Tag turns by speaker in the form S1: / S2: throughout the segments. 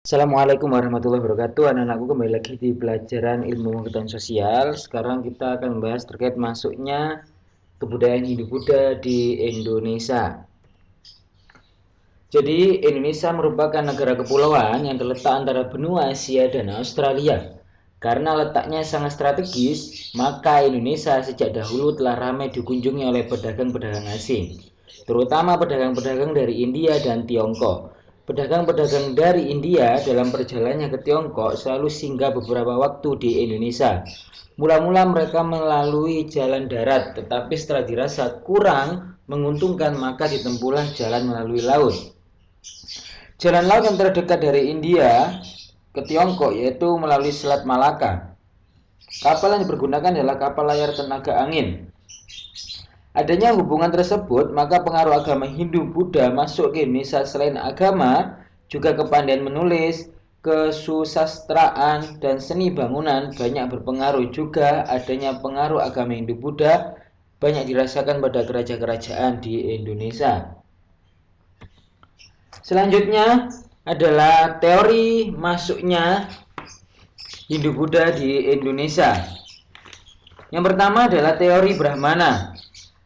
S1: Assalamualaikum warahmatullahi wabarakatuh. Anak-anakku, kembali lagi di pelajaran ilmu pengetahuan sosial. Sekarang kita akan membahas terkait masuknya kebudayaan Hindu-Buddha di Indonesia. Jadi, Indonesia merupakan negara kepulauan yang terletak antara benua Asia dan Australia. Karena letaknya sangat strategis, maka Indonesia sejak dahulu telah ramai dikunjungi oleh pedagang-pedagang asing, terutama pedagang-pedagang dari India dan Tiongkok. Pedagang-pedagang dari India dalam perjalanannya ke Tiongkok selalu singgah beberapa waktu di Indonesia. Mula-mula mereka melalui jalan darat, tetapi setelah dirasa kurang menguntungkan maka ditempuhlah jalan melalui laut. Jalan laut yang terdekat dari India ke Tiongkok yaitu melalui Selat Malaka. Kapal yang dipergunakan adalah kapal layar tenaga angin. Adanya hubungan tersebut, maka pengaruh agama Hindu-Buddha masuk ke Indonesia. Selain agama, juga kepandaian menulis, kesusastraan, dan seni bangunan banyak berpengaruh. Juga adanya pengaruh agama Hindu-Buddha banyak dirasakan pada kerajaan-kerajaan di Indonesia. Selanjutnya adalah teori masuknya Hindu-Buddha di Indonesia. Yang pertama adalah teori Brahmana.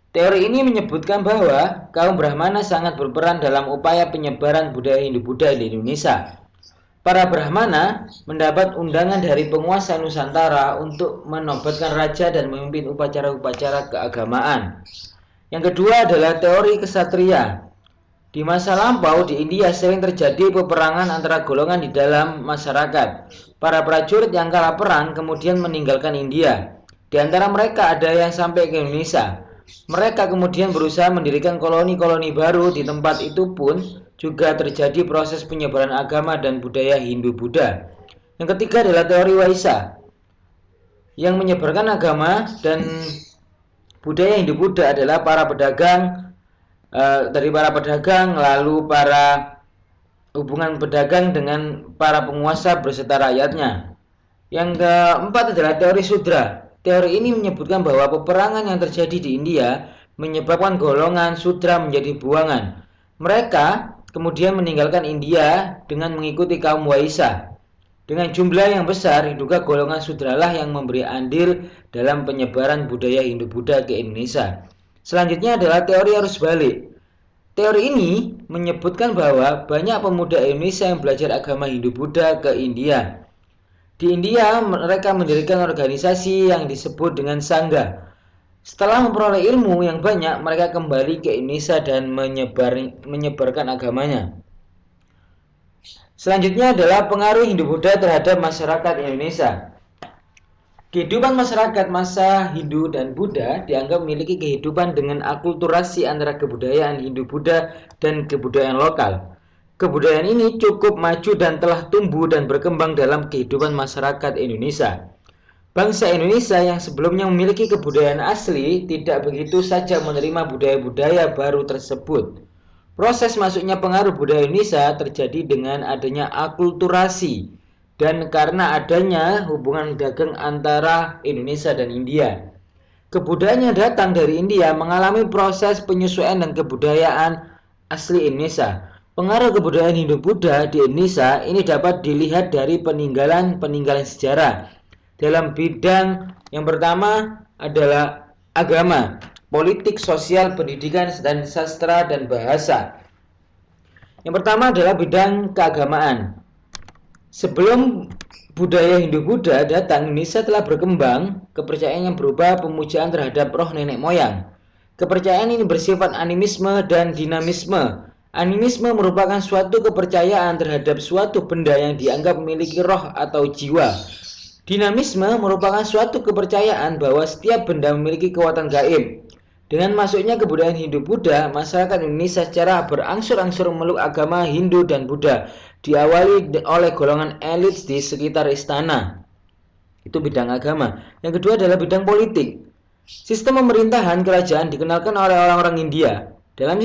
S1: Teori ini menyebutkan bahwa kaum Brahmana sangat berperan dalam upaya penyebaran budaya Hindu-Buddha di Indonesia. Para Brahmana mendapat undangan dari penguasa Nusantara untuk menobatkan raja dan memimpin upacara-upacara keagamaan. Yang kedua adalah teori kesatria. Di masa lampau di India sering terjadi peperangan antara golongan di dalam masyarakat. Para prajurit yang kalah perang kemudian meninggalkan India. Di antara mereka ada yang sampai ke Indonesia. Mereka kemudian berusaha mendirikan koloni-koloni baru. Di tempat itu pun juga terjadi proses penyebaran agama dan budaya Hindu-Buddha. Yang ketiga adalah teori Waisa, yang menyebarkan agama dan budaya Hindu-Buddha adalah para pedagang. Dari para pedagang, lalu para hubungan pedagang dengan para penguasa beserta rakyatnya. Yang keempat adalah teori Sudra. Teori ini menyebutkan bahwa peperangan yang terjadi di India menyebabkan golongan Sudra menjadi buangan. Mereka kemudian meninggalkan India dengan mengikuti kaum Waisa. Dengan jumlah yang besar, diduga golongan Sudralah yang memberi andil dalam penyebaran budaya Hindu-Buddha ke Indonesia. Selanjutnya adalah teori arus balik. Teori ini menyebutkan bahwa banyak pemuda Indonesia yang belajar agama Hindu-Buddha ke India. Di India, mereka mendirikan organisasi yang disebut dengan Sangha. Setelah memperoleh ilmu yang banyak, mereka kembali ke Indonesia dan menyebarkan agamanya. Selanjutnya adalah pengaruh Hindu-Buddha terhadap masyarakat Indonesia. Kehidupan masyarakat masa Hindu dan Buddha dianggap memiliki kehidupan dengan akulturasi antara kebudayaan Hindu-Buddha dan kebudayaan lokal. Kebudayaan ini cukup maju dan telah tumbuh dan berkembang dalam kehidupan masyarakat Indonesia. Bangsa Indonesia yang sebelumnya memiliki kebudayaan asli tidak begitu saja menerima budaya-budaya baru tersebut. Proses masuknya pengaruh budaya Indonesia terjadi dengan adanya akulturasi dan karena adanya hubungan dagang antara Indonesia dan India. Kebudayaan yang datang dari India mengalami proses penyesuaian dan kebudayaan asli Indonesia. Pengaruh kebudayaan Hindu-Buddha di Indonesia ini dapat dilihat dari peninggalan-peninggalan sejarah. Dalam bidang yang pertama adalah agama, politik, sosial, pendidikan, dan sastra dan bahasa. Yang pertama adalah bidang keagamaan. Sebelum budaya Hindu-Buddha datang, Indonesia telah berkembang kepercayaan yang berupa pemujaan terhadap roh nenek moyang. Kepercayaan ini bersifat animisme dan dinamisme. Animisme merupakan suatu kepercayaan terhadap suatu benda yang dianggap memiliki roh atau jiwa. Dinamisme merupakan suatu kepercayaan bahwa setiap benda memiliki kekuatan gaib. Dengan masuknya kebudayaan Hindu-Buddha, masyarakat Indonesia secara berangsur-angsur memeluk agama Hindu dan Buddha, diawali oleh golongan elit di sekitar istana. Itu bidang agama. Yang kedua adalah bidang politik. Sistem pemerintahan kerajaan dikenalkan oleh orang-orang India. Dalam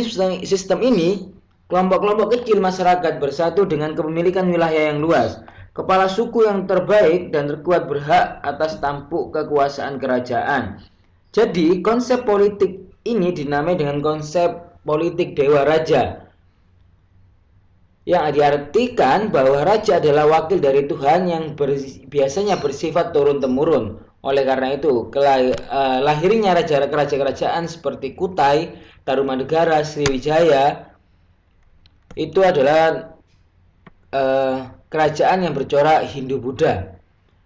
S1: sistem ini, kelompok-kelompok kecil masyarakat bersatu dengan kepemilikan wilayah yang luas. Kepala suku yang terbaik dan terkuat berhak atas tampuk kekuasaan kerajaan. Jadi, konsep politik ini dinamai dengan konsep politik Dewa Raja. yang diartikan bahwa raja adalah wakil dari Tuhan yang biasanya bersifat turun-temurun. Oleh karena itu, lahirnya raja-kerajaan seperti Kutai, Tarumanegara, Sriwijaya itu adalah kerajaan yang bercorak Hindu-Buddha.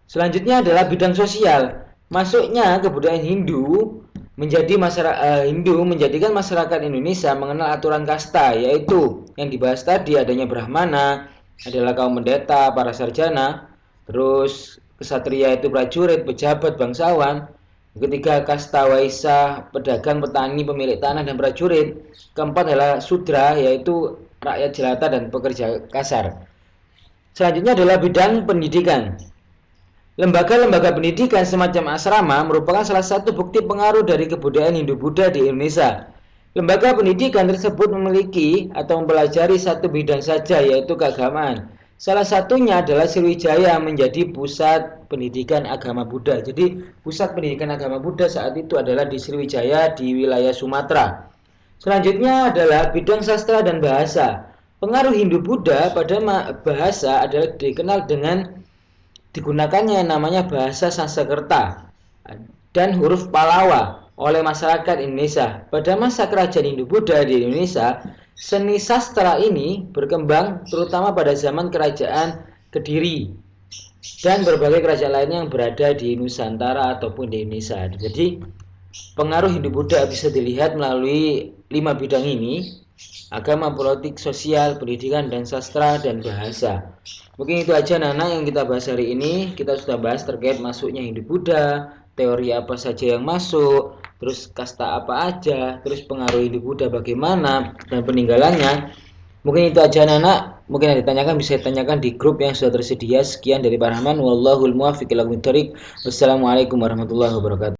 S1: Selanjutnya adalah bidang sosial. Masuknya kebudayaan Hindu menjadikan masyarakat Indonesia mengenal aturan kasta, yaitu yang dibahas tadi adanya Brahmana adalah kaum pendeta, para sarjana, terus kesatria itu prajurit, pejabat, bangsawan. Ketiga kasta waisya, pedagang, petani, pemilik tanah dan prajurit. Keempat adalah sudra, yaitu rakyat jelata dan pekerja kasar. Selanjutnya adalah bidang pendidikan. Lembaga-lembaga pendidikan semacam asrama merupakan salah satu bukti pengaruh dari kebudayaan Hindu-Buddha di Indonesia. Lembaga pendidikan tersebut memiliki atau mempelajari satu bidang saja, yaitu keagamaan. Salah satunya adalah Sriwijaya menjadi pusat pendidikan agama Buddha. Jadi pusat pendidikan agama Buddha saat itu adalah di Sriwijaya di wilayah Sumatera. Selanjutnya adalah bidang sastra dan bahasa. Pengaruh Hindu-Buddha pada bahasa adalah dikenal dengan digunakannya namanya bahasa Sanskerta dan huruf Pallawa oleh masyarakat Indonesia. Pada masa kerajaan Hindu-Buddha di Indonesia, seni sastra ini berkembang terutama pada zaman kerajaan Kediri dan berbagai kerajaan lainnya yang berada di Nusantara ataupun di Indonesia. Jadi pengaruh Hindu-Buddha bisa dilihat melalui 5 bidang ini: agama, politik, sosial, pendidikan, dan sastra dan bahasa. Mungkin itu aja Nana yang kita bahas hari ini. Kita sudah bahas terkait masuknya Hindu-Buddha, teori apa saja yang masuk, terus kasta apa aja, terus pengaruh Hindu-Buddha bagaimana, dan peninggalannya. Mungkin itu aja Nana. Mungkin yang ditanyakan bisa ditanyakan di grup yang sudah tersedia. Sekian dari Pak Rahman. Wallahul muwaffiq ila aqwamit thoriq. Wassalamualaikum warahmatullahi wabarakatuh.